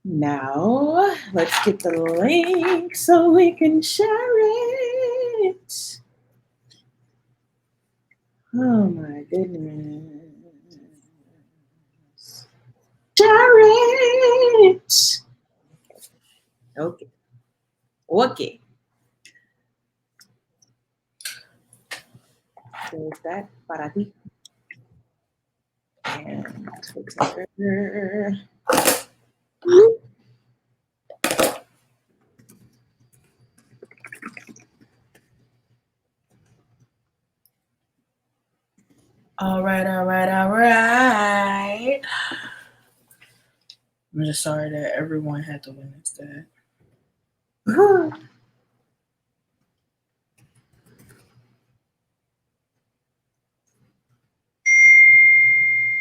Now, let's get the link so we can share it. Oh my goodness. Share it. Okay. Okay. So is that para ti? And Twitter. All right. I'm just sorry that everyone had to witness that. Oh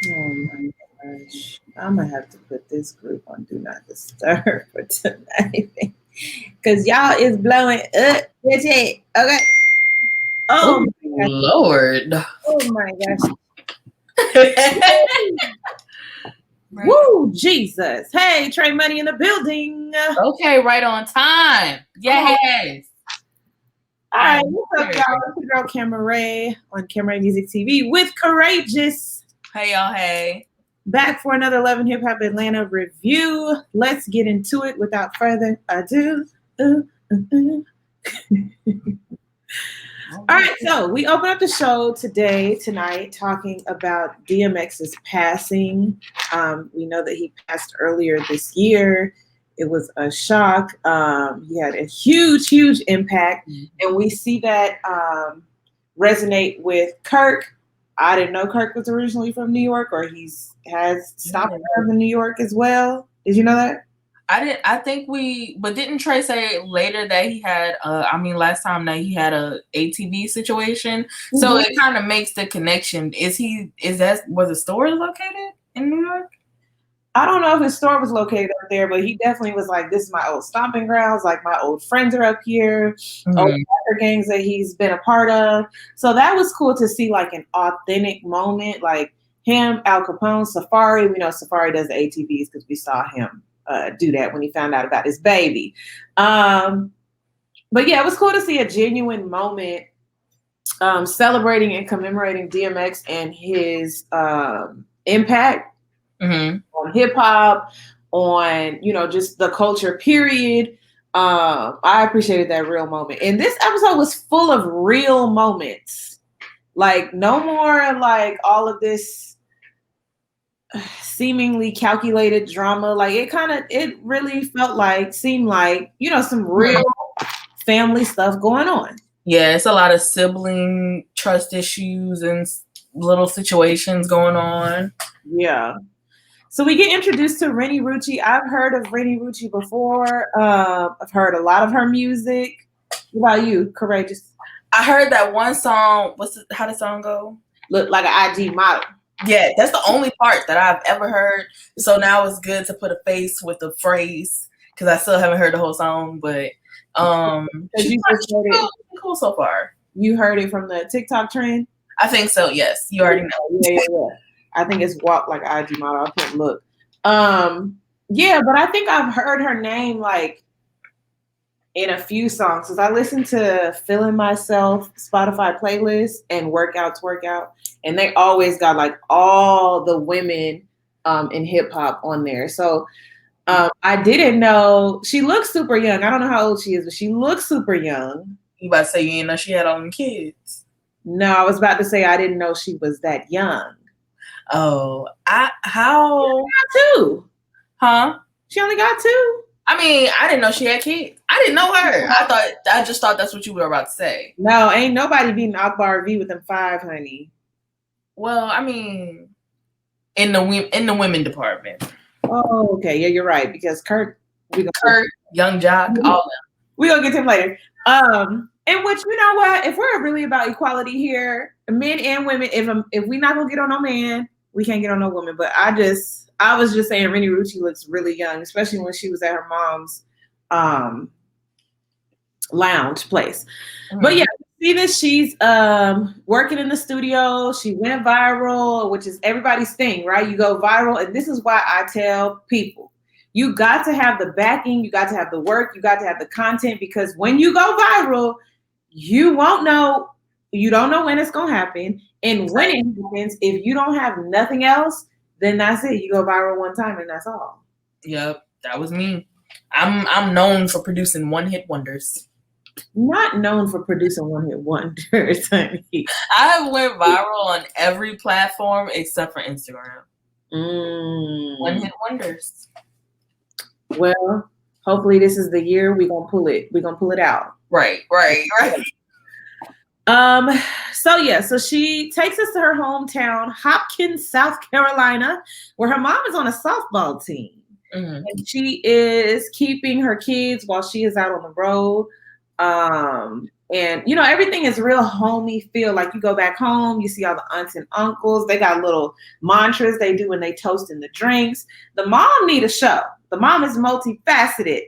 my gosh. I'm gonna have to put this group on Do Not Disturb for tonight. Cause y'all is blowing up. Bitch head. Okay. Oh my gosh. Lord. Oh my gosh. Woo, Jesus. Hey, Trey Money in the building. Okay, right on time. Yes. All right, what's up, y'all? It's your girl Camerae on Camerae Music TV with Couraygeous. Hey, y'all. Hey. Back for another Love and Hip Hop Atlanta review. Let's get into it without further ado. All right, so we open up the show tonight, talking about DMX's passing. We know that he passed earlier this year. It was a shock. He had a huge impact, and we see that resonate with Kirk. I didn't know Kirk was originally from New York, or has stopped in New York as well. Did you know that? I think but didn't Trey say later that he had, last time that he had a ATV situation. Mm-hmm. So it kind of makes the connection. Was the store located in New York? I don't know if his store was located up there, but he definitely was like, this is my old stomping grounds. Like, my old friends are up here, old gangs that he's been a part of. So that was cool to see, like, an authentic moment. Like him, Al Capone, Safari. We know Safari does the ATVs because we saw him do that when he found out about his baby. But yeah, it was cool to see a genuine moment celebrating and commemorating DMX and his impact on hip hop, on, just the culture, period. I appreciated that real moment. And this episode was full of real moments. Like, no more like all of this seemingly calculated drama. Like, it really seemed like, some real family stuff going on. Yeah, it's a lot of sibling trust issues and little situations going on. Yeah. So we get introduced to Renee Ruchi. I've heard of Renee Ruchi before. I've heard a lot of her music. What about you, Couraygeous? I heard that one song. How did the song go? Look like an IG model. Yeah, that's the only part that I've ever heard. So now it's good to put a face with the phrase, because I still haven't heard the whole song. But she's cool so far. You heard it from the TikTok trend? I think so. Yes, you already know. Yeah. I think it's walk like an IG model. I can't look. Yeah, but I think I've heard her name like in a few songs, because I listened to Feeling Myself Spotify playlist and Workout, and they always got like all the women in hip hop on there. So I didn't know. She looks super young. I don't know how old she is, but she looks super young. You about to say you didn't know she had all them kids? No, I was about to say I didn't know she was that young. Oh, How? She only got 2. Huh? She only got 2. I mean, I didn't know she had kids. I didn't know her. I just thought that's what you were about to say. No, ain't nobody beating Akbar V with them 5, honey. Well, I mean, in the women department. Oh, okay. Yeah, you're right. Because Kurt, Young Jock, all of them. We're gonna get to him later. And which, you know what? If we're really about equality here, men and women, if we're not gonna get on no man, we can't get on no woman. But I was just saying Renee Ruchi looks really young, especially when she was at her mom's lounge place. Mm-hmm. But yeah, see this, she's working in the studio. She went viral, which is everybody's thing, right? You go viral, and this is why I tell people, You got to have the backing, you got to have the work, you got to have the content, because when you go viral, you don't know when it's gonna happen. And when it happens, if you don't have nothing else, then that's it. You go viral one time and that's all. Yep, that was me. I'm known for producing one-hit wonders. Not known for producing one-hit wonders. I went viral on every platform except for Instagram. One-hit wonders. Well, hopefully this is the year we're gonna pull it. We're gonna pull it out. Right. So she takes us to her hometown, Hopkins, South Carolina, where her mom is on a softball team. And she is keeping her kids while she is out on the road. And everything is real homey feel. Like you go back home, you see all the aunts and uncles. They got little mantras they do when they toasting the drinks. The mom need a show. The mom is multifaceted.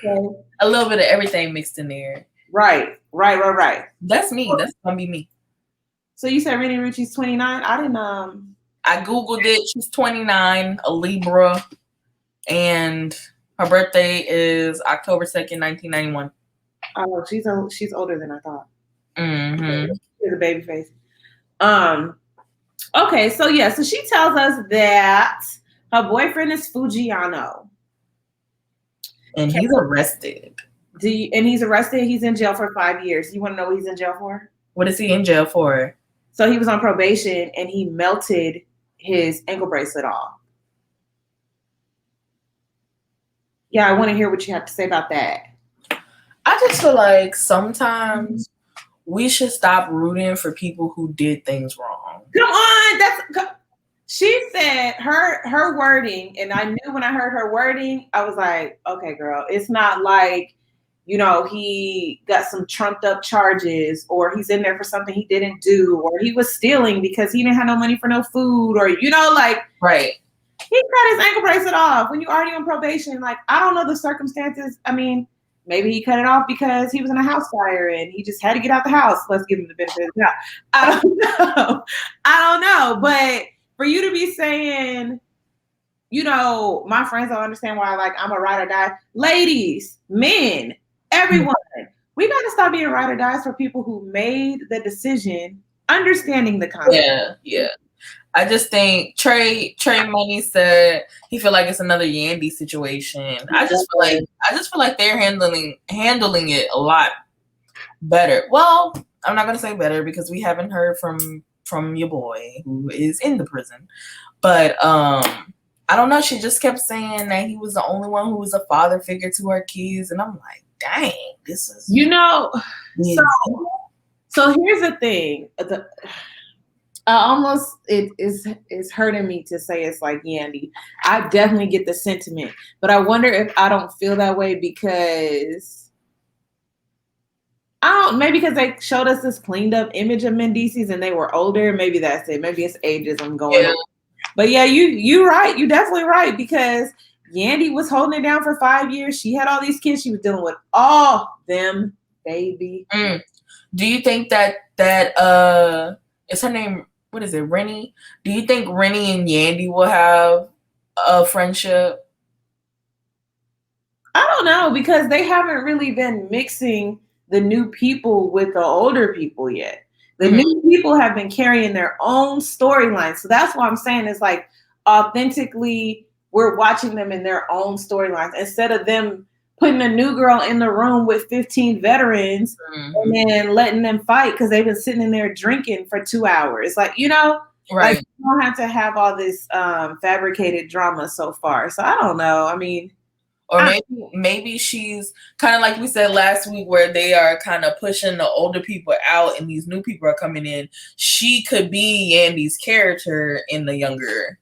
So, a little bit of everything mixed in there. Right. That's me. That's gonna be me. So you said Renee Ruchi's 29? I didn't I Googled it. She's 29, a Libra, and her birthday is October 2nd, 1991. Oh, she's older than I thought. She's a baby face. Okay, so she tells us that her boyfriend is Fujiano. And he's arrested. He's arrested. He's in jail for 5 years. You want to know what he's in jail for? What is he in jail for? So he was on probation and he melted his ankle bracelet off. Yeah, I want to hear what you have to say about that. I just feel like sometimes we should stop rooting for people who did things wrong. Come on, she said her wording, and I knew when I heard her wording, I was like, okay, girl, it's not like, he got some trumped up charges, or he's in there for something he didn't do, or he was stealing because he didn't have no money for no food, or, right. He cut his ankle bracelet off when you're already on probation. Like, I don't know the circumstances. I mean, maybe he cut it off because he was in a house fire and he just had to get out the house. Let's give him the benefit of the doubt. I don't know. But for you to be saying, my friends don't understand why, I'm a ride or die. Ladies, men, everyone, we got to stop being ride or dies for people who made the decision, understanding the concept. Yeah. I just think Trey Money said he feel like it's another Yandy situation. I just feel like they're handling it a lot better. Well, I'm not gonna say better because we haven't heard from your boy who is in the prison. But I don't know. She just kept saying that he was the only one who was a father figure to her kids, and I'm like, dang, this is So here's the thing. It's hurting me to say it's like Yandy. I definitely get the sentiment, but I wonder if I don't feel that way because maybe because they showed us this cleaned up image of Mendices and they were older. Maybe that's it. Maybe it's ageism going on. But yeah, you're right. You're definitely right because Yandy was holding it down for 5 years. She had all these kids. She was dealing with all them, baby. Do you think that is her name? What is it, Rennie? Do you think Rennie and Yandy will have a friendship? I don't know because they haven't really been mixing the new people with the older people yet. The new people have been carrying their own storylines. So that's what I'm saying is like authentically we're watching them in their own storylines instead of them putting a new girl in the room with 15 veterans and then letting them fight because they've been sitting in there drinking for 2 hours. Like, right. Like you don't have to have all this fabricated drama so far. So I don't know. I mean, or maybe she's kind of like we said last week where they are kind of pushing the older people out and these new people are coming in. She could be Yandy's character in the younger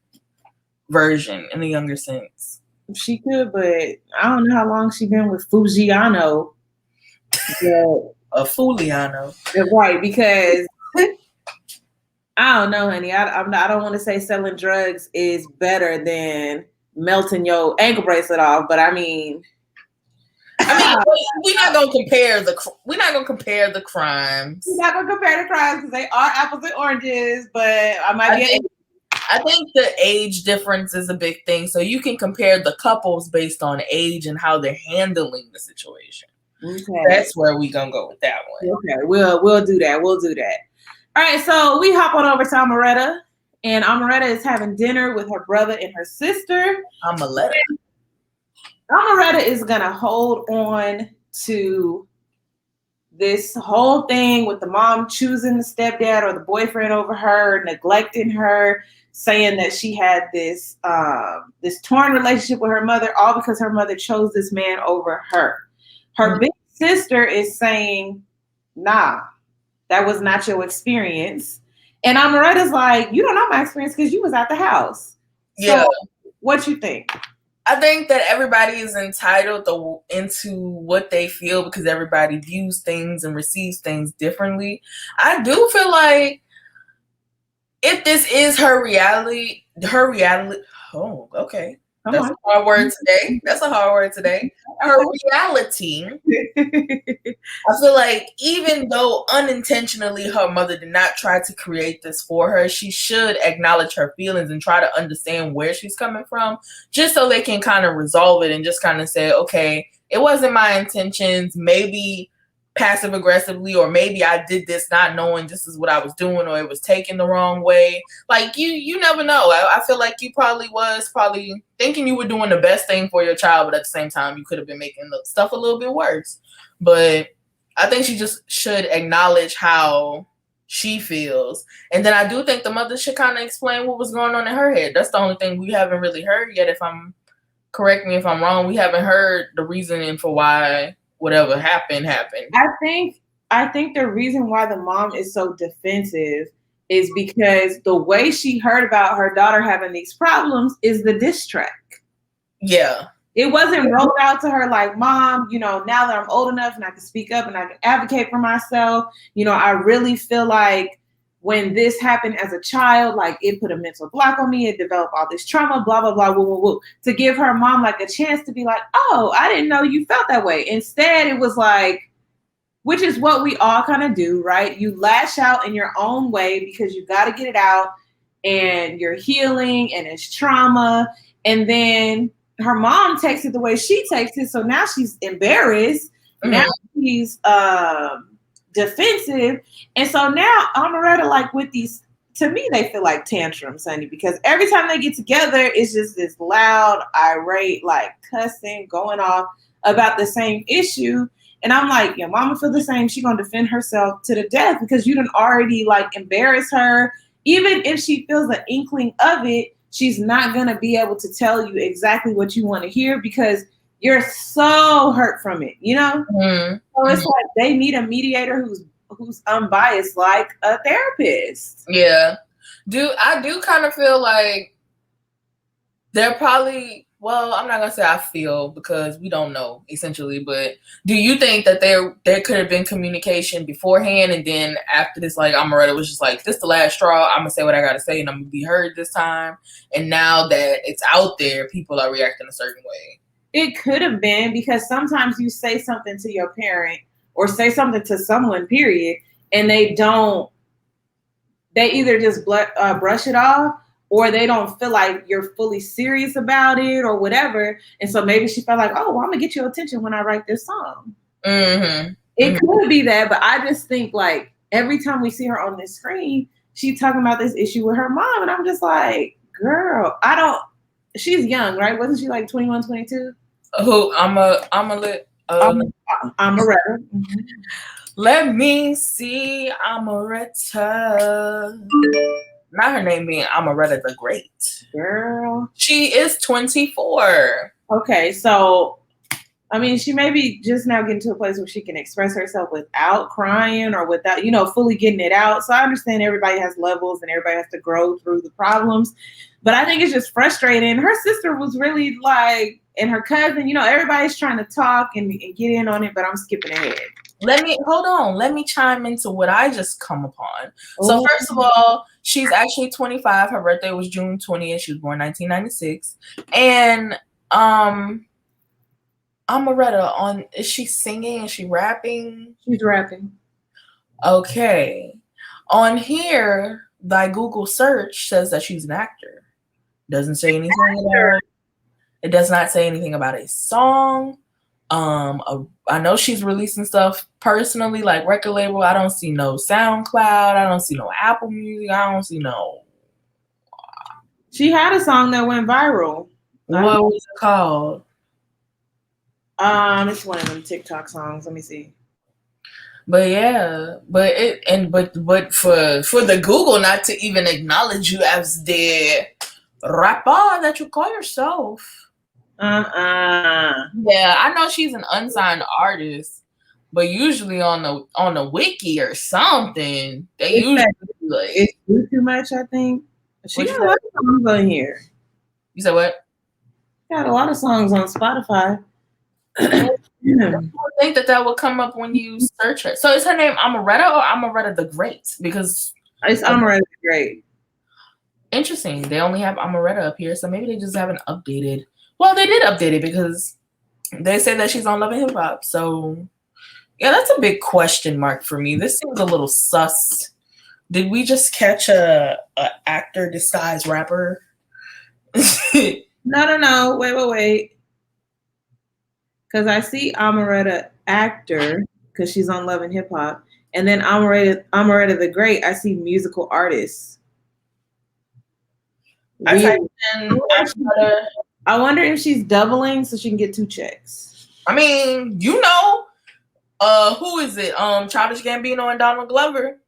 version, in the younger sense. She could, but I don't know how long she been with Fujiano. A Fuliano. Right, because I don't know, honey. I don't want to say selling drugs is better than melting your ankle bracelet off, but I mean, we're not gonna compare the crimes. We're not gonna compare the crimes because they are apples and oranges. But I I think the age difference is a big thing. So you can compare the couples based on age and how they're handling the situation. Okay. That's where we gonna go with that one. Okay, we'll do that. We'll do that. All right, so we hop on over to Amaretta, and Amaretta is having dinner with her brother and her sister. Amaretta is gonna hold on to this whole thing with the mom choosing the stepdad or the boyfriend over her, neglecting her, saying that she had this this torn relationship with her mother, all because her mother chose this man over her. Her big sister is saying, nah, that was not your experience. And Amaretta's like, you don't know my experience because you was at the house. Yeah. So what you think? I think that everybody is entitled into what they feel because everybody views things and receives things differently. I do feel like if this is her reality, oh, okay. That's a hard word today. Her reality. I feel like even though unintentionally her mother did not try to create this for her, she should acknowledge her feelings and try to understand where she's coming from, just so they can kind of resolve it and just kind of say, okay, it wasn't my intentions, maybe passive aggressively, or maybe I did this not knowing this is what I was doing, or it was taken the wrong way. Like you never know. I feel like you probably thinking you were doing the best thing for your child, but at the same time you could have been making the stuff a little bit worse. But I think she just should acknowledge how she feels. And then I do think the mother should kind of explain what was going on in her head. That's the only thing we haven't really heard yet. Correct me if I'm wrong, we haven't heard the reasoning for why whatever happened. I think the reason why the mom is so defensive is because the way she heard about her daughter having these problems is the diss track. Yeah. It wasn't rolled out to her like, Mom, now that I'm old enough and I can speak up and I can advocate for myself, I really feel like when this happened as a child, like it put a mental block on me, it developed all this trauma, blah, blah, blah, woo, woo, woo. To give her mom like a chance to be like, oh, I didn't know you felt that way. Instead, it was like, which is what we all kind of do, right? You lash out in your own way because you got to get it out and you're healing and it's trauma. And then her mom takes it the way she takes it. So now she's embarrassed. Mm-hmm. Now she's defensive. And so now Amaretta, like with these, to me, they feel like tantrums, honey, because every time they get together, it's just this loud, irate, like cussing, going off about the same issue. And I'm like, your mama feel the same. She gonna defend herself to the death because you done already like embarrass her. Even if she feels an inkling of it, she's not gonna be able to tell you exactly what you want to hear because you're so hurt from it, Mm-hmm. So it's like they need a mediator who's unbiased, like a therapist. Yeah. I do kind of feel like they're probably, well, I'm not gonna say I feel because we don't know essentially, but do you think that there could have been communication beforehand and then after this, like Amaretta was just like, this the last straw, I'm gonna say what I gotta say and I'm gonna be heard this time, and now that it's out there, people are reacting a certain way? It could have been, because sometimes you say something to your parent or say something to someone, period, and they either just brush it off or they don't feel like you're fully serious about it or whatever. And so maybe she felt like, oh, well, I'm going to get your attention when I write this song. Mm-hmm. It could be that, but I just think like every time we see her on this screen, she's talking about this issue with her mom. And I'm just like, girl, she's young, right? Wasn't she like 21, 22? Who? Amaretta. Mm-hmm. Let me see, Amaretta. Not her name being Amaretta the Great. Girl. She is 24. Okay, so, I mean, she may be just now getting to a place where she can express herself without crying or without, fully getting it out. So I understand everybody has levels and everybody has to grow through the problems. But I think it's just frustrating. Her sister was really like, and her cousin, everybody's trying to talk and get in on it, but I'm skipping ahead. Let me chime into what I just come upon. Ooh. So first of all, she's actually 25. Her birthday was June 20th. She was born 1996. And Amaretta, is she singing? Is she rapping? She's rapping. Okay. On here, thy Google search says that she's an actor. Doesn't say anything about it. It does not say anything about a song. I know she's releasing stuff personally, like record label. I don't see no SoundCloud. I don't see no Apple Music. I don't see no. She had a song that went viral. What was it called? It's one of them TikTok songs. Let me see. But yeah, but for the Google not to even acknowledge you as the rapper that you call yourself. Yeah, I know she's an unsigned artist, but usually on the wiki or something, they usually like it's too much. I think she got a lot of songs on here. You said what? Got a lot of songs on Spotify. I think that would come up when you search her. So is her name Amaretta or Amaretta the Great? Because it's Amaretta the Great. Interesting. They only have Amaretta up here, so maybe they just haven't updated. Well, they did update it because they say that she's on Love and Hip Hop. So yeah, that's a big question mark for me. This seems a little sus. Did we just catch a actor disguised rapper? No. Wait. Because I see Amaretta actor because she's on Love and Hip Hop, and then Amaretta the Great. I see musical artist. I wonder if she's doubling so she can get 2 checks. I mean, who is it? Childish Gambino and Donald Glover.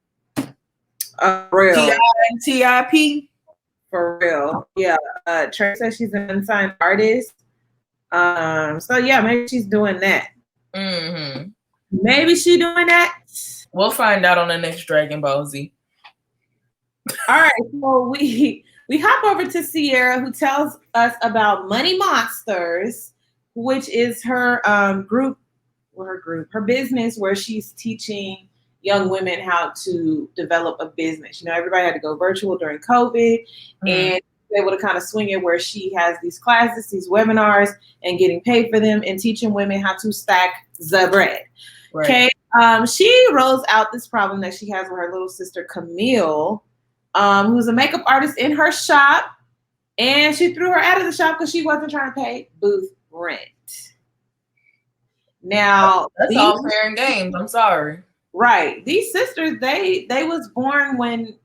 Real. TIP. For real. Yeah. Trey says she's an unsigned artist. So yeah, maybe she's doing that. Mm-hmm. Maybe she's doing that. We'll find out on the next Dragon Ball Z. All right, so we hop over to Sierra, who tells us about Money Monsters, which is her her business where she's teaching young women how to develop a business. You know, everybody had to go virtual during COVID, and able to kind of swing it where she has these classes, these webinars, and getting paid for them and teaching women how to stack the bread. Right. Okay. She rolls out this problem that she has with her little sister, Camille, who's a makeup artist in her shop. And she threw her out of the shop because she wasn't trying to pay booth rent. Now, that's all fair and games. I'm sorry. Right. These sisters, they was born when,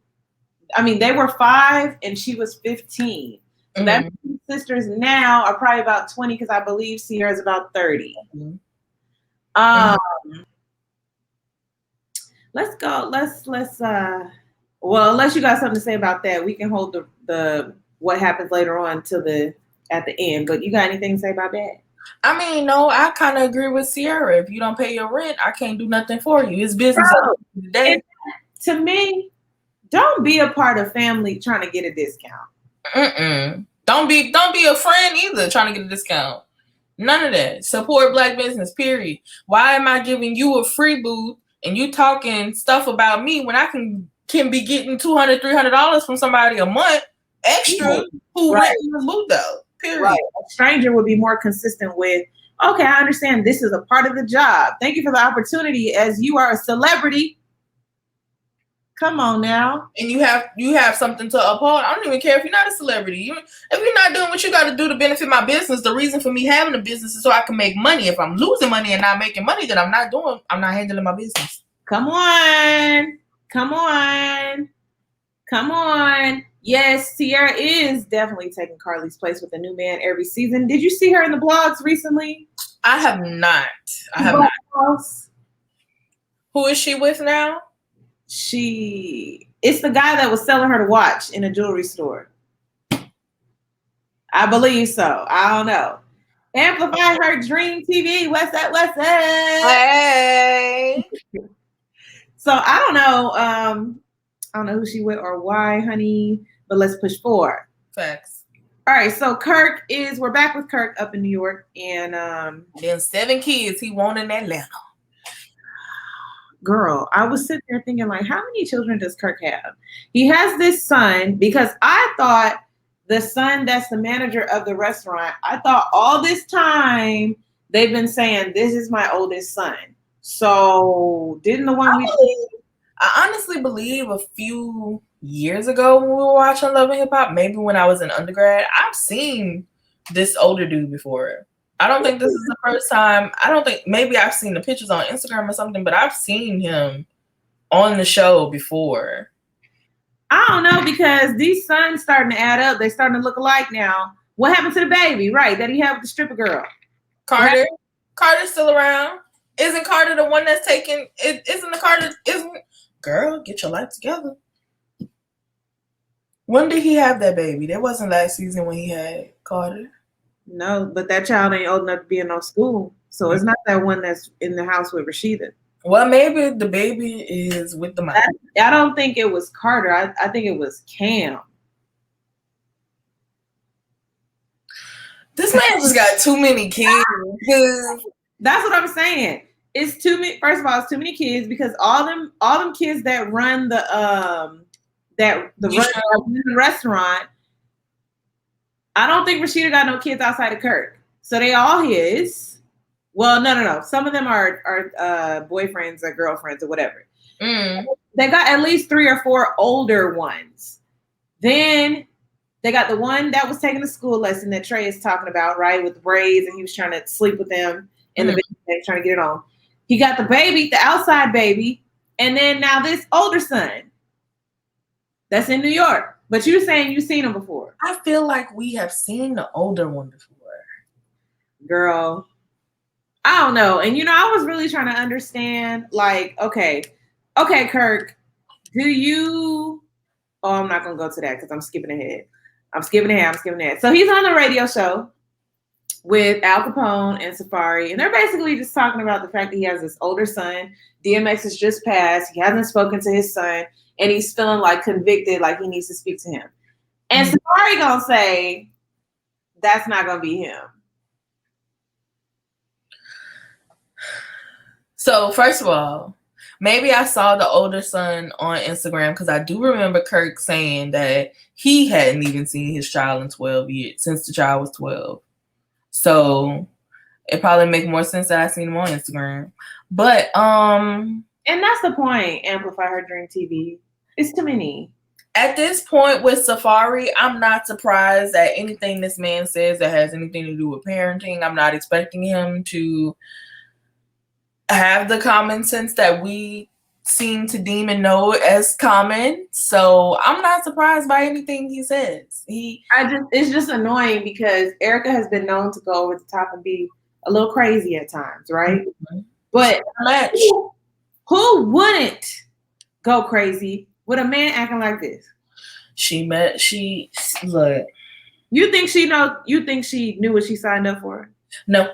they were 5 and she was 15. So that sisters now are probably about 20 because I believe Sierra's about 30. Let's go. Let's well, unless you got something to say about that, we can hold the what happens later on till at the end. But you got anything to say about that? No, I kind of agree with Sierra. If you don't pay your rent, I can't do nothing for you. It's business. To me, don't be a part of family trying to get a discount. Don't be a friend either trying to get a discount. None of that. Support Black business, period. Why am I giving you a free booth and you talking stuff about me when I can be getting $200, $300 from somebody a month extra who renting the booth out? Period. Right. A stranger would be more consistent with, okay, I understand this is a part of the job. Thank you for the opportunity as you are a celebrity. Come on now. And you have something to uphold. I don't even care if you're not a celebrity. If you're not doing what you got to do to benefit my business, the reason for me having a business is so I can make money. If I'm losing money and not making money, then I'm not handling my business. Come on. Yes, Sierra is definitely taking Carly's place with a new man every season. Did you see her in the blogs recently? I have not. Who is she with now? It's the guy that was selling her to watch in a jewelry store. I believe so. I don't know. Amplify her Dream TV. What's up? Hey. So I don't know. I don't know who she with or why, honey, but let's push forward. Facts. All right. So we're back with Kirk up in New York, and then 7 kids he won in Atlanta. Girl, I was sitting there thinking, like, how many children does Kirk have? He has this son, because I thought the son that's the manager of the restaurant, I thought all this time they've been saying, this is my oldest son. So didn't the one I honestly believe a few years ago when we were watching Love and Hip Hop, maybe when I was in undergrad. I've seen this older dude before. I don't think this is the first time. I don't think, maybe I've seen the pictures on Instagram or something, but I've seen him on the show before. I don't know, because these sons starting to add up. They're starting to look alike now. What happened to the baby? Right, that he had with the stripper girl. Carter. Carter's still around. Isn't Carter the one that's taking? Isn't the Carter? Isn't, girl, get your life together. When did he have that baby? That wasn't last season when he had Carter. No, but that child ain't old enough to be in no school. So it's not that one that's in the house with Rashida. Well, maybe the baby is with the mom. I don't think it was Carter. I think it was Cam. This man just got too many kids. That's what I'm saying. It's too many. First of all, it's too many kids, because all them kids that run the restaurant. I don't think Rashida got no kids outside of Kirk, so they all his. Well, no. Some of them are boyfriends or girlfriends or whatever. They got at least 3 or 4 older ones. Then they got the one that was taking the school lesson that Trey is talking about, right, with the braids, and he was trying to sleep with them in the baby, trying to get it on. He got the baby, the outside baby, and then now this older son that's in New York. But you're saying you've seen him before. I feel like we have seen the older one before. Girl, I don't know. And, I was really trying to understand, like, okay, Kirk, do you... Oh, I'm not going to go to that because I'm skipping ahead. So he's on the radio show with Al Capone and Safari, and they're basically just talking about the fact that he has this older son. DMX has just passed. He hasn't spoken to his son, and he's feeling like convicted, like he needs to speak to him. And Safari gonna say, that's not gonna be him. So first of all, maybe I saw the older son on Instagram, because I do remember Kirk saying that he hadn't even seen his child in 12 years, since the child was 12. So it probably make more sense that I seen him on Instagram. But and that's the point. Amplify her dream TV. It's too many. At this point with Safari, I'm not surprised at anything this man says that has anything to do with parenting. I'm not expecting him to have the common sense that we seem to deem and know as common. So I'm not surprised by anything he says. It's just annoying, because Erica has been known to go over the top and be a little crazy at times, right? Mm-hmm. But who wouldn't go crazy with a man acting like this? Look. You think she knew what she signed up for? No.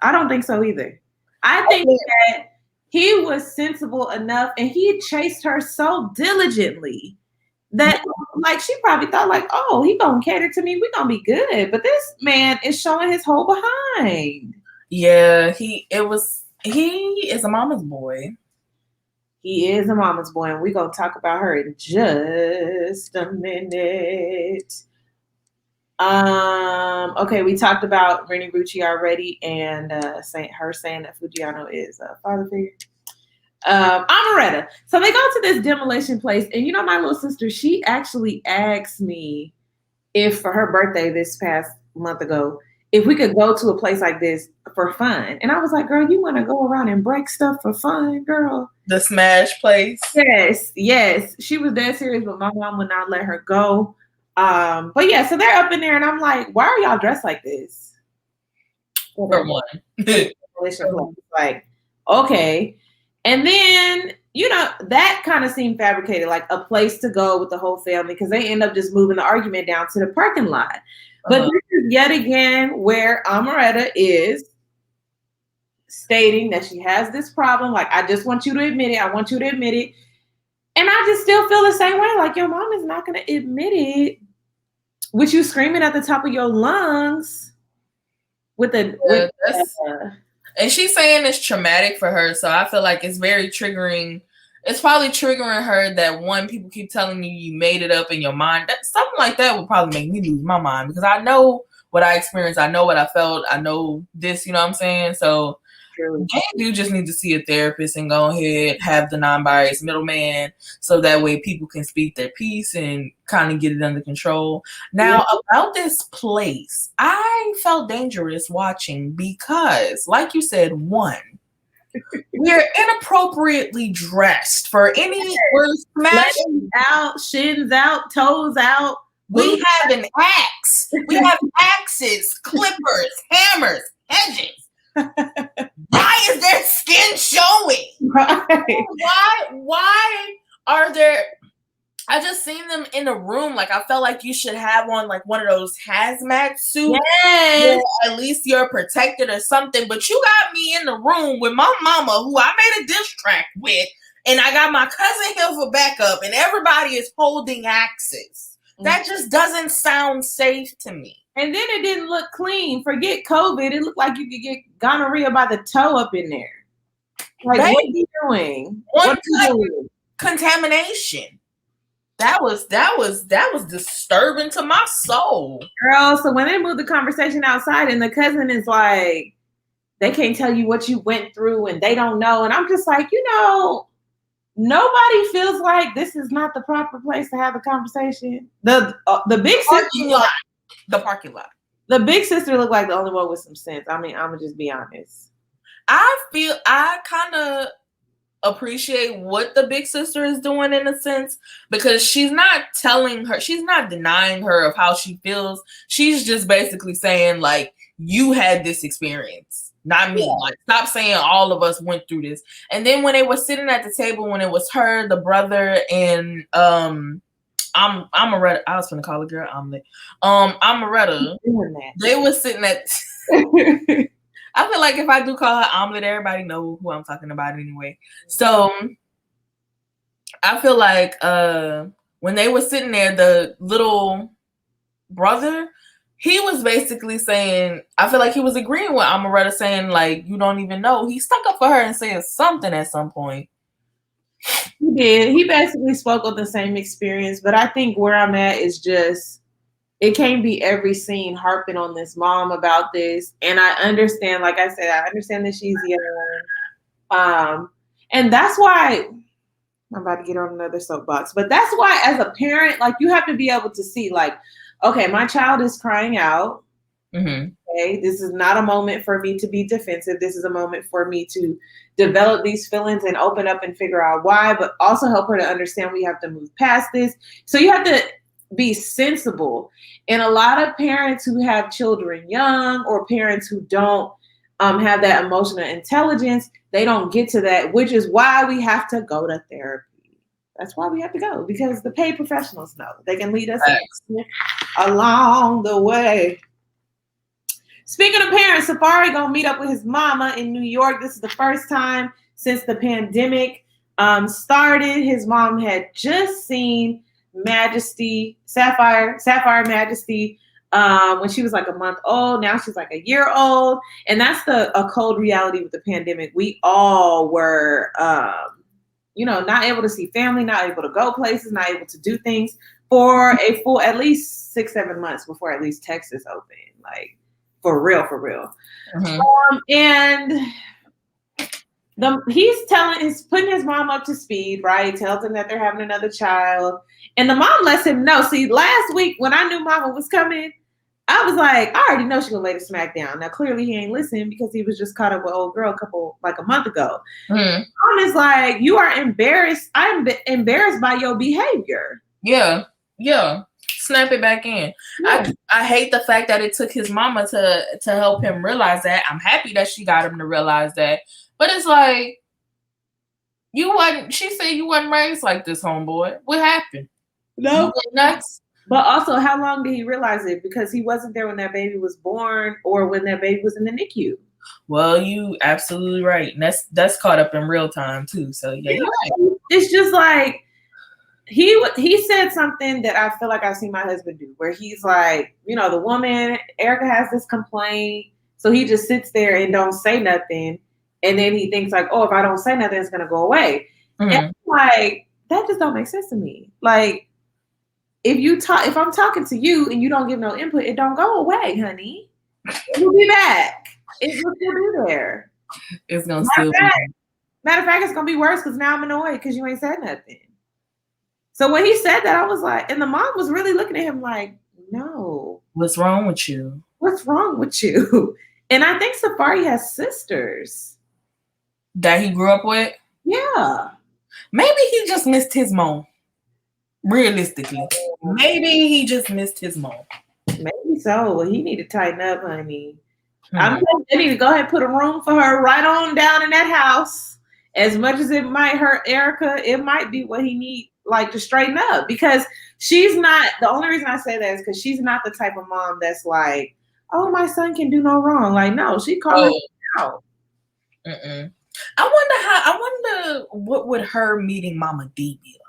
I don't think so either. I think that he was sensible enough, and he chased her so diligently that, like, she probably thought, like, oh, he gonna cater to me, we gonna be good. But this man is showing his whole behind. Yeah, he is a mama's boy. He is a mama's boy, and we're gonna talk about her in just a minute. Okay, we talked about Renee Ruchi already, and saying that Fujiano is a father figure. Amaretta. So they go to this demolition place, and my little sister, she actually asked me if, for her birthday this past month ago, if we could go to a place like this for fun. And I was like, girl, you want to go around and break stuff for fun, girl? The Smash place? Yes. She was dead serious, but my mom would not let her go. But yeah, so they're up in there, and I'm like, why are y'all dressed like this? For one. Like, okay. And then, that kind of seemed fabricated, like a place to go with the whole family, because they end up just moving the argument down to the parking lot. But this is yet again where Amaretta is stating that she has this problem. Like, I just want you to admit it. I want you to admit it. And I just still feel the same way. Like, your mom is not going to admit it with you screaming at the top of your lungs and she's saying it's traumatic for her. So I feel like it's very triggering. It's probably triggering her that, one, people keep telling you made it up in your mind. Something like that would probably make me lose my mind, because I know what I experienced. I know what I felt. I know this, you know what I'm saying? So Maybe you just need to see a therapist and go ahead, have the non-biased middleman, so that way people can speak their piece and kind of get it under control. Now, about this place, I felt dangerous watching because, like you said, one, we're inappropriately dressed for we're smashing out, shins out, toes out. We have an axe. We have axes, clippers, hammers, hedges. Why is their skin showing? Right. Why are there? I just seen them in a room. Like, I felt like you should have on like one of those hazmat suits. Yes. At least you're protected or something. But you got me in the room with my mama, who I made a diss track with, and I got my cousin here for backup, and everybody is holding axes. That just doesn't sound safe to me. And then it didn't look clean. Forget COVID. It looked like you could get gonorrhea by the toe up in there. Like, what are you doing? What contamination. That was disturbing to my soul. Girl, so when they moved the conversation outside and the cousin is like, they can't tell you what you went through and they don't know. And I'm just like, nobody feels like this is not the proper place to have a conversation. The big sister, the parking lot. The big sister looked like the only one with some sense. I mean, I'm gonna just be honest. I kind of appreciate what the big sister is doing in a sense, because she's not denying her of how she feels. She's just basically saying, like, you had this experience, not me. Like, stop saying all of us went through this. And then when they were sitting at the table, when it was her, the brother, and Amaretta, I was gonna call a girl Omelet. Amaretta, they were sitting at I feel like if I do call her Omelet, everybody know who I'm talking about anyway. So I feel like when they were sitting there, the little brother, he was basically saying, I feel like he was agreeing with Amaretta, saying, like, you don't even know. He stuck up for her and said something at some point. He did. He basically spoke of the same experience, but I think where I'm at is just, it can't be every scene harping on this mom about this. And I understand, like I said, I understand that she's young. And that's why, I'm about to get on another soapbox, but that's why as a parent, like, you have to be able to see, like, okay, my child is crying out. Mm-hmm. Okay, this is not a moment for me to be defensive. This is a moment for me to develop these feelings and open up and figure out why, but also help her to understand we have to move past this. So you have to be sensible. And a lot of parents who have children young, or parents who don't have that emotional intelligence, they don't get to that, which is why we have to go to therapy. That's why we have to go, because the paid professionals know they can lead us along the way. Speaking of parents, Safari gonna meet up with his mama in New York. This is the first time since the pandemic started. His mom had just seen Sapphire Majesty when she was like a month old. Now she's like a year old, and that's a cold reality with the pandemic. We all were not able to see family, not able to go places, not able to do things for a full at least 6-7 months before at least Texas opened, like for real. Mm-hmm. And he's putting his mom up to speed, right? Tells him that they're having another child. And the mom lets him know. See, last week when I knew mama was coming, I was like, I already know she's gonna lay the smack down. Now, clearly he ain't listening because he was just caught up with old girl a month ago. Mm-hmm. Mom is like, you are embarrassed. I'm embarrassed by your behavior. Yeah. Snap it back in. Yeah. I hate the fact that it took his mama to help him realize that. I'm happy that she got him to realize that. But it's like, she said you wasn't raised like this, homeboy. What happened? No. Nuts. But also, how long did he realize it? Because he wasn't there when that baby was born or when that baby was in the NICU. Well, you absolutely right. And that's caught up in real time too. So yeah, you're right. It's just like, he said something that I feel like I've seen my husband do, where he's like, the woman, Erica has this complaint. So he just sits there and don't say nothing. And then he thinks like, oh, if I don't say nothing, it's going to go away. Mm-hmm. And like, that just don't make sense to me. Like, if I'm talking to you and you don't give no input, it don't go away, honey. It will be back. It will still be there. It's gonna still be. Matter of fact, it's gonna be worse because now I'm annoyed because you ain't said nothing. So when he said that, I was like, and the mom was really looking at him like, no. What's wrong with you? What's wrong with you? And I think Safari has sisters. That he grew up with? Yeah. Maybe he just missed his mom. Realistically. Maybe he just missed his mom. Maybe so. Well, he need to tighten up, honey. I'm saying they need to go ahead and put a room for her right on down in that house. As much as it might hurt Erica, it might be what he need, like, to straighten up. Because she's not, the only reason I say that is because she's not the type of mom that's like, oh, my son can do no wrong. Like, no, she called him out. I wonder what would her meeting Mama D be like?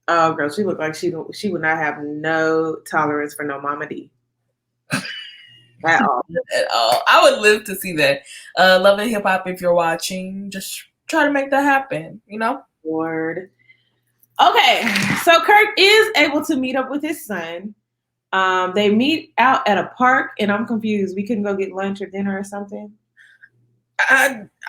Oh, girl, she looked like she would not have no tolerance for no Mama D. At all. I would live to see that. Love and Hip Hop, if you're watching, just try to make that happen, you know? Word. Okay, so Kirk is able to meet up with his son. They meet out at a park, and I'm confused. We couldn't go get lunch or dinner or something?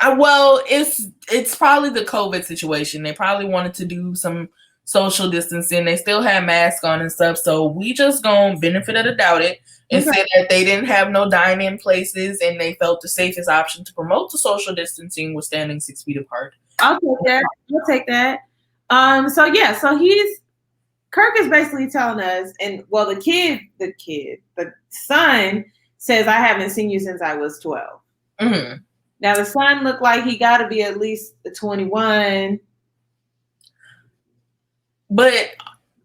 Well, it's probably the COVID situation. They probably wanted to do some social distancing. They still had masks on and stuff, so we just gonna benefit of the doubt it and say that they didn't have no dine-in places and they felt the safest option to promote the social distancing was standing 6 feet apart. I'll take that. So Kirk is basically telling us, and well, the son says, I haven't seen you since I was 12. Mm-hmm. Now the son looked like he got to be at least 21. But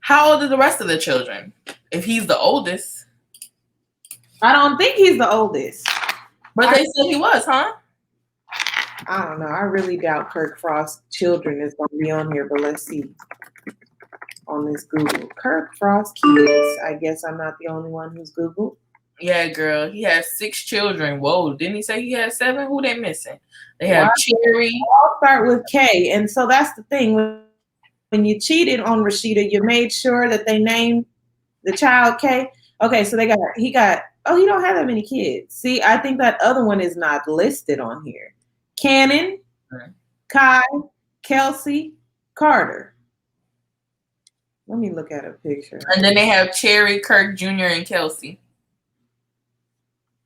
how old are the rest of the children? If he's the oldest. I don't think he's the oldest. But they said he was, huh? I don't know. I really doubt Kirk Frost's children is going to be on here, but let's see on this Google. Kirk Frost kids. I guess I'm not the only one who's Googled. Yeah, girl. He has 6 children. Whoa. Didn't he say he had 7? Who they missing? They have Cherry. I'll start with K. And so that's the thing. When you cheated on Rashida, you made sure that they named the child K. Okay, so he don't have that many kids. See, I think that other one is not listed on here. Cannon, Kai, Kelsey, Carter. Let me look at a picture. And then they have Cherry, Kirk Jr., and Kelsey.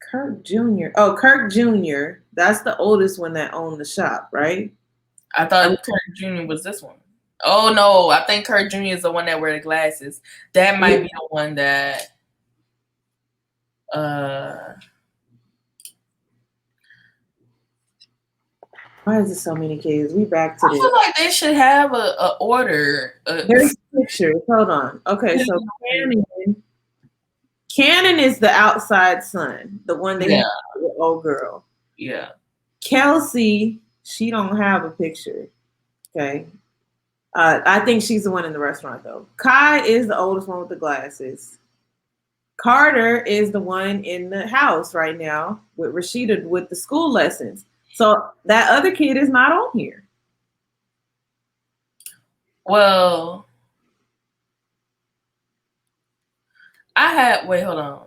Kirk Jr. Oh, Kirk Jr. That's the oldest one that owned the shop, right? I thought Kirk Jr. was this one. Oh, no. I think Kirk Jr. is the one that wear the glasses. That might be the one that... Why is there so many kids? We back to this. I feel like they should have a order. There's pictures. Hold on. Okay, so Cannon is the outside son, the one that had the old girl. Yeah. Kelsey, she don't have a picture. Okay. I think she's the one in the restaurant though. Kai is the oldest one with the glasses. Carter is the one in the house right now with Rashida with the school lessons. So that other kid is not on here. Well, wait, hold on.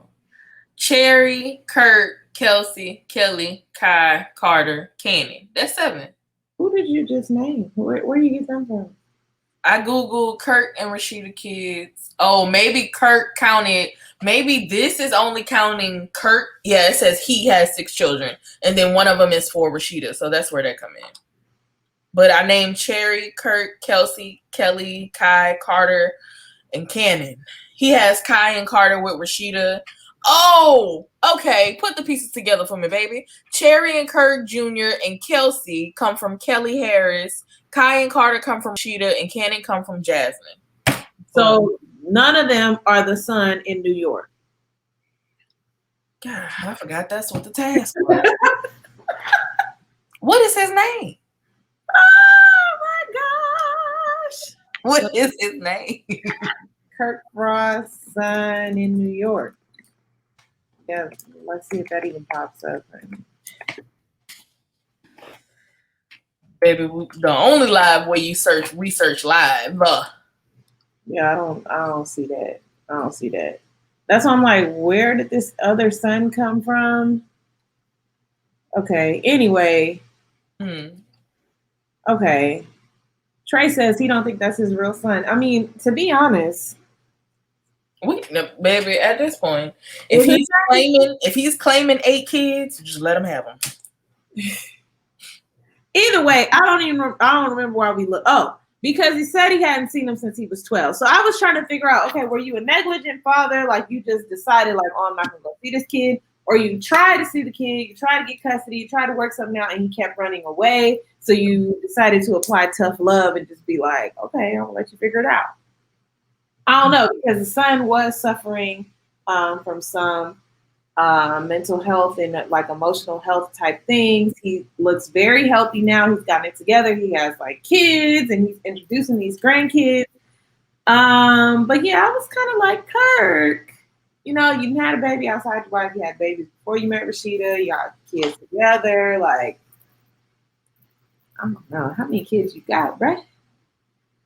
Cherry, Kurt, Kelsey, Kelly, Kai, Carter, Cannon. That's 7. Who did you just name? Where do you get them from? I Googled Kurt and Rashida kids. Oh, maybe Kurt counted. Maybe this is only counting Kurt. Yeah, it says he has 6 children. And then one of them is for Rashida. So that's where they come in. But I named Cherry, Kurt, Kelsey, Kelly, Kai, Carter, and Cannon. He has Kai and Carter with Rashida. Oh, okay. Put the pieces together for me, baby. Cherry and Kurt Jr. and Kelsey come from Kelly Harris. Kai and Carter come from Rashida, and Cannon come from Jasmine. So none of them are the son in New York. God, I forgot that's what the task was. What is his name? Oh my gosh. What is his name? Kirk Frost's son in New York. Yeah, let's see if that even pops up. Baby, the only live way you research live. Yeah, I don't see that. I don't see that. That's why I'm like, where did this other son come from? Okay. Anyway. Okay. Trey says he don't think that's his real son. I mean, to be honest, baby, at this point, if he's claiming 8 kids, just let him have them. Either way, I don't remember why we look. Oh, because he said he hadn't seen him since he was 12. So I was trying to figure out, okay, were you a negligent father? Like you just decided like, oh, I'm not gonna go see this kid, or you tried to see the kid, you tried to get custody, you tried to work something out, and he kept running away. So you decided to apply tough love and just be like, okay, I'll let you figure it out. I don't know, because the son was suffering from some mental health and like emotional health type things. He looks very healthy now. He's gotten it together. He has like kids and he's introducing these grandkids. But yeah, I was kind of like, Kirk, you know, you had a baby outside your wife. You had babies before you met Rashida. You got kids together. Like, I don't know. How many kids you got, bruh?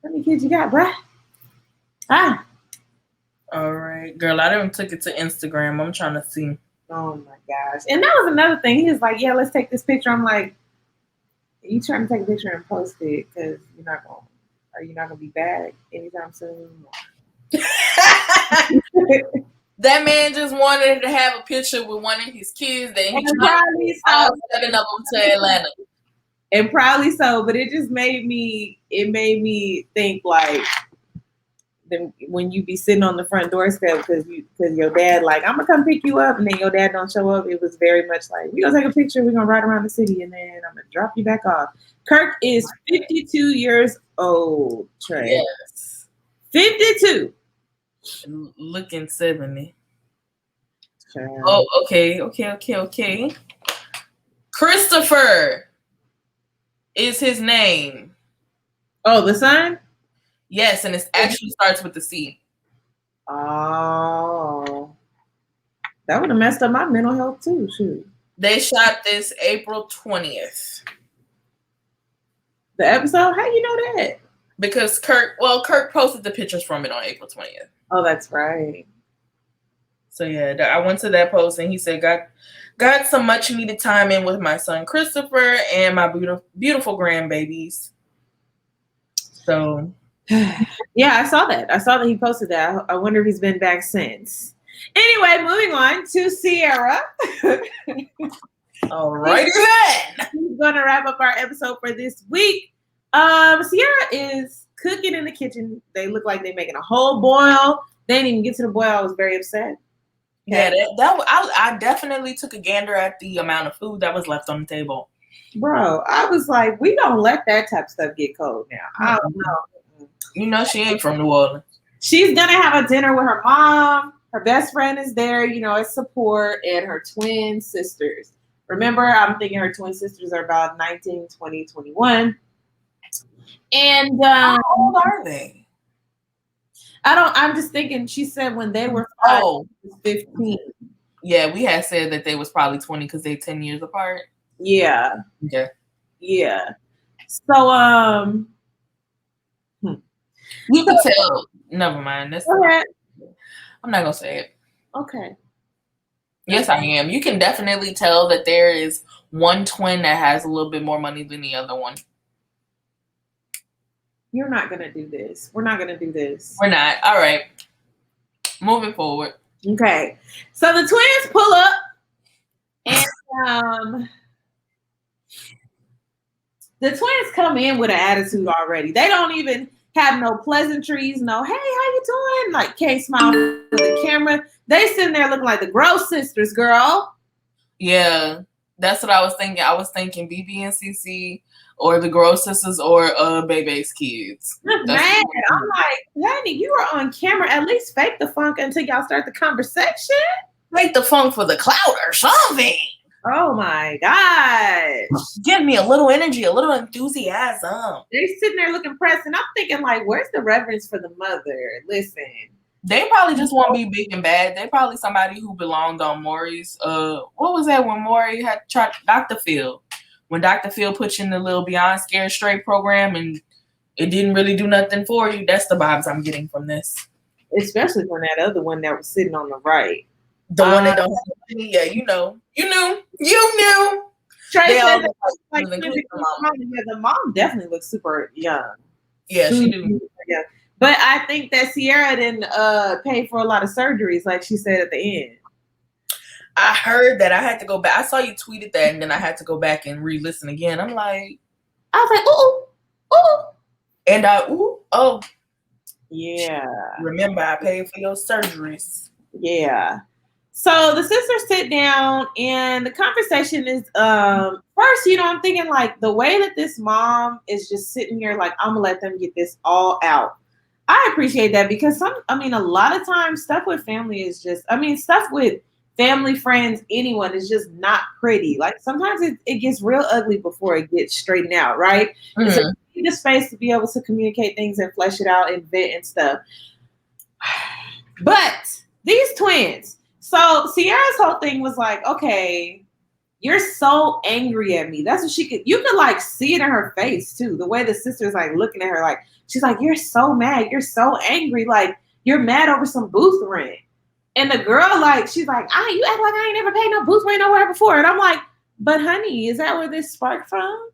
How many kids you got, bruh? Ah. All right, girl. I didn't took it to Instagram. I'm trying to see. Oh my gosh! And that was another thing. He was like, "Yeah, let's take this picture." I'm like, "Are you trying to take a picture and post it? Because you're not going. Are you not going to be back anytime soon?" That man just wanted to have a picture with one of his kids. That he probably all 7 of them to Atlanta. And probably so, but it just made me. It made me think like. Then when you be sitting on the front doorstep because your dad like, I'm gonna come pick you up, and then your dad don't show up, it was very much like, we're gonna take a picture, we're gonna ride around the city, and then I'm gonna drop you back off. Kirk is 52 years old, Trey. Yes. 52. Looking 70. Trey. Oh, okay. Christopher is his name. Oh, the son? Yes, and it actually starts with the C. Oh. That would have messed up my mental health too, shoot. They shot this April 20th. The episode? How you know that? Because Kirk posted the pictures from it on April 20th. Oh, that's right. So yeah, I went to that post and he said, got some much needed time in with my son Christopher and my beautiful grandbabies. So yeah, I saw that. I saw that he posted that. I wonder if he's been back since. Anyway, moving on to Sierra. All right, then. We're going to wrap up our episode for this week. Sierra is cooking in the kitchen. They look like they're making a whole boil. They didn't even get to the boil. I was very upset. Okay. Yeah, I definitely took a gander at the amount of food that was left on the table. Bro, I was like, we don't let that type of stuff get cold now. I don't know. You know she ain't from New Orleans. She's going to have a dinner with her mom. Her best friend is there, you know, as support, and her twin sisters. Remember, I'm thinking her twin sisters are about 19, 20, 21. And how old are they? I'm just thinking, she said when they were 15. Yeah, we had said that they was probably 20 because they're 10 years apart. Yeah. Okay. Yeah. So, you can tell. Never mind. I'm not gonna say it. Okay. Yes, I am. You can definitely tell that there is one twin that has a little bit more money than the other one. You're not gonna do this. We're not gonna do this. We're not. All right. Moving forward. Okay. So the twins pull up, and the twins come in with an attitude already. They don't even have no pleasantries, no, hey, how you doing? Like, can't smile to the camera. They sitting there looking like the Gross sisters, girl. Yeah, that's what I was thinking. I was thinking BB and CC or the Gross sisters or Bebe's kids. Man, I'm like, honey, you are on camera. At least fake the funk until y'all start the conversation. Fake the funk for the clout or something. Oh my gosh. Give me a little energy, a little enthusiasm. They're sitting there looking pressed, and I'm thinking, like, where's the reverence for the mother? Listen. They probably just want to be big and bad. They probably somebody who belonged on Maury's. What was that when Maury had tried Dr. Phil? When Dr. Phil put you in the little Beyond Scared Straight program and it didn't really do nothing for you. That's the vibes I'm getting from this. Especially from that other one that was sitting on the right. The one that don't have money. Yeah, you know. You knew. Trey said that, like the mom definitely looks super young. Yeah, she do. Yeah. But I think that Sierra didn't pay for a lot of surgeries, like she said at the end. I heard that. I had to go back. I saw you tweeted that, and then I had to go back and re-listen again. I'm like, I was like, ooh. And oh. Yeah. Remember, I paid for your surgeries. Yeah. So the sisters sit down, and the conversation is first, I'm thinking like the way that this mom is just sitting here like, I'm gonna let them get this all out. I appreciate that because a lot of times stuff with family is just, stuff with family, friends, anyone is just not pretty. Like sometimes it gets real ugly before it gets straightened out, right? Mm-hmm. So you need the space to be able to communicate things and flesh it out and vent and stuff. But these twins, so Sierra's whole thing was like, okay, you're so angry at me. That's what you could like see it in her face too. The way the sister's like looking at her, like, she's like, you're so mad. You're so angry. Like you're mad over some booth rent. And the girl, like, she's like, you act like I ain't never paid no booth rent nowhere before. And I'm like, but honey, is that where this sparked from?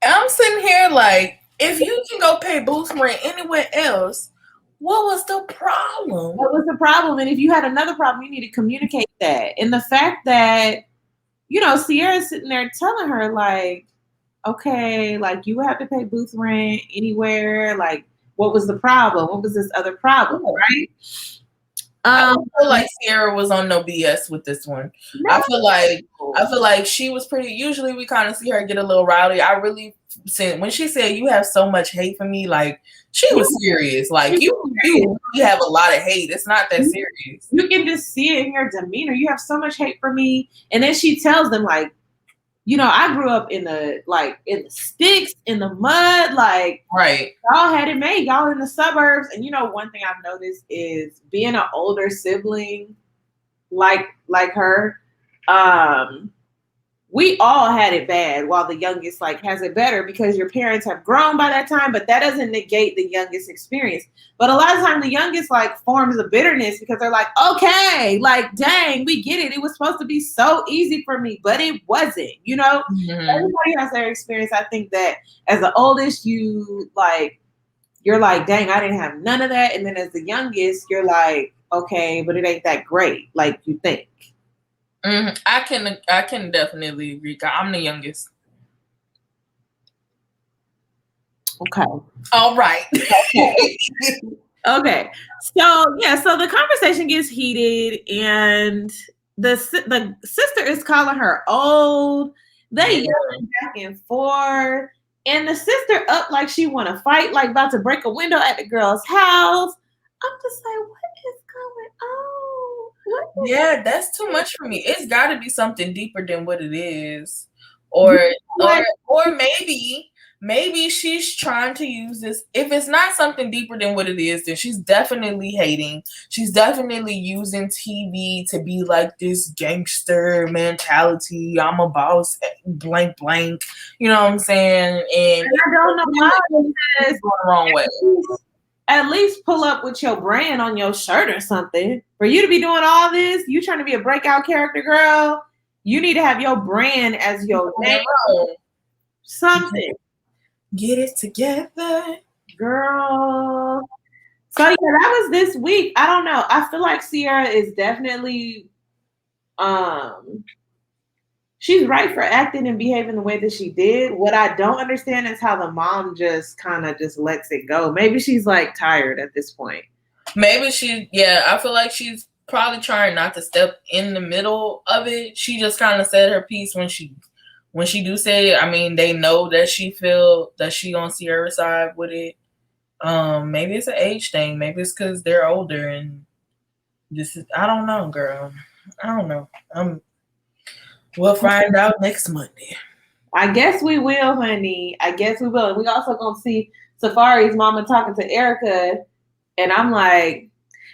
I'm sitting here like, if you can go pay booth rent anywhere else, what was the problem? What was the problem? And if you had another problem, you need to communicate that. And the fact that, Sierra's sitting there telling her, like, okay, like, you have to pay booth rent anywhere. Like, what was the problem? What was this other problem, right? I don't feel like Sierra was on no BS with this one. No. I feel like she was pretty. Usually, we kind of see her get a little rowdy. I really said when she said, "You have so much hate for me," like she was serious. Like you have a lot of hate. It's not that serious. You can just see it in your demeanor. You have so much hate for me, and then she tells them like, I grew up in the sticks, in the mud, like right. Y'all had it made. Y'all in the suburbs. And one thing I've noticed is being an older sibling like her, we all had it bad while the youngest like has it better because your parents have grown by that time, but that doesn't negate the youngest experience. But a lot of times the youngest like forms a bitterness because they're like, okay, like, dang, we get it. It was supposed to be so easy for me, but it wasn't, Mm-hmm. Everybody has their experience. I think that as the oldest, you're like, dang, I didn't have none of that. And then as the youngest, you're like, okay, but it ain't that great. Like you think. Mm-hmm. I can definitely agree. I'm the youngest. Okay. All right. Okay. So the conversation gets heated, and the sister is calling her old. They yelling back and forth, and the sister up like she want to fight, like about to break a window at the girl's house. I'm just like, what is going on? Yeah, that's too much for me. It's got to be something deeper than what it is, or maybe she's trying to use this. If it's not something deeper than what it is, then she's definitely hating. She's definitely using TV to be like this gangster mentality. I'm a boss, blank. You know what I'm saying? And I don't know why it's going the wrong way. At least pull up with your brand on your shirt or something. For you to be doing all this, you trying to be a breakout character, girl, you need to have your brand as your name. Something. Get it together. Girl. So that was this week. I don't know. I feel like Sierra is definitely she's right for acting and behaving the way that she did. What I don't understand is how the mom just kind of just lets it go. Maybe she's like tired at this point. Maybe I feel like she's probably trying not to step in the middle of it. She just kind of said her piece when she do say it. I mean, they know that she feel that she on Sierra's side with it. Maybe it's an age thing. Maybe it's because they're older and I don't know, girl. I don't know. We'll find out next Monday. I guess we will, honey. I guess we will. And we also gonna see Safari's mama talking to Erica, and I'm like,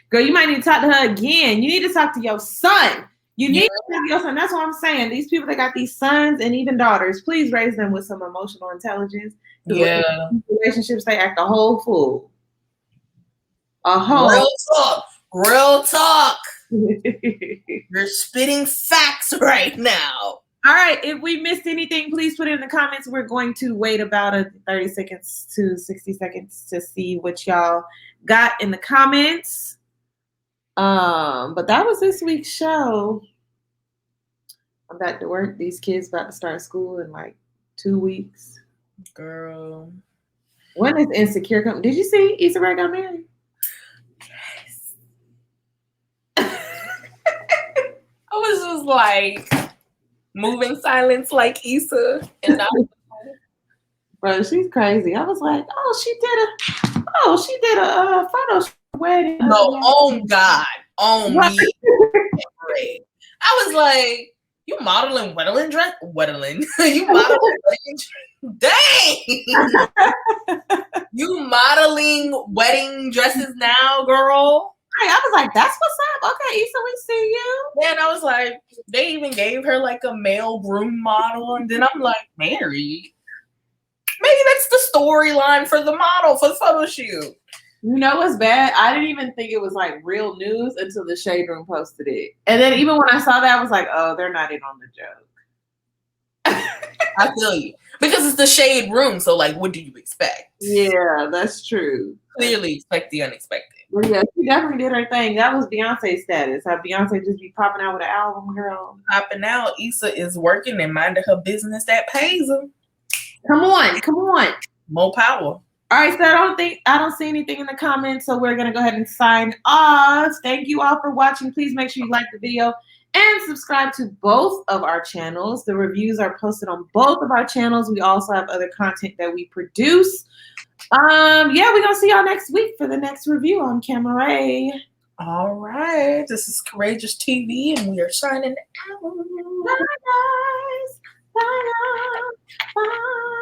girl, you might need to talk to her again. You need to talk to your son. You need to talk to your son. That's what I'm saying. These people that got these sons and even daughters, please raise them with some emotional intelligence. Yeah. Relationships, they act a whole fool. Real talk. You're spitting facts right now. All right. If we missed anything, please put it in the comments. We're going to wait about 30 seconds to 60 seconds to see what y'all got in the comments. But that was this week's show. I'm back to work. These kids about to start school in like 2 weeks. Girl. When is Insecure coming? Did you see Issa Rae got married? Yes. I was just like moving silence like Issa. And Bro, she's crazy. I was like, she did a photo wedding. No, oh God. Oh me. I was like, you modeling wedding dress? You modeling wedding dress? Dang! You modeling wedding dresses now, girl? I was like, that's what's up. Okay, Issa, we see you. Yeah, and I was like, they even gave her like a male groom model, and then I'm like, married? Maybe that's the storyline for the model for the photo shoot. You know what's bad? I didn't even think it was like real news until the Shade Room posted it. And then even when I saw that, I was like, oh, they're not in on the joke. I feel you. Because it's the Shade Room, so like, what do you expect? Yeah, that's true. Clearly expect the unexpected. Well, yeah, she definitely did her thing. That was Beyonce's status. How Beyonce just be popping out with an album, girl. Popping out. Issa is working and minding her business that pays her. Come on. More power. All right, so I don't see anything in the comments, so we're gonna go ahead and sign off. Thank you all for watching. Please make sure you like the video and subscribe to both of our channels. The reviews are posted on both of our channels. We also have other content that we produce. Yeah, we're gonna see y'all next week for the next review on Camerae. All right, this is Couraygeous TV, and we are signing out. Bye guys. Bye.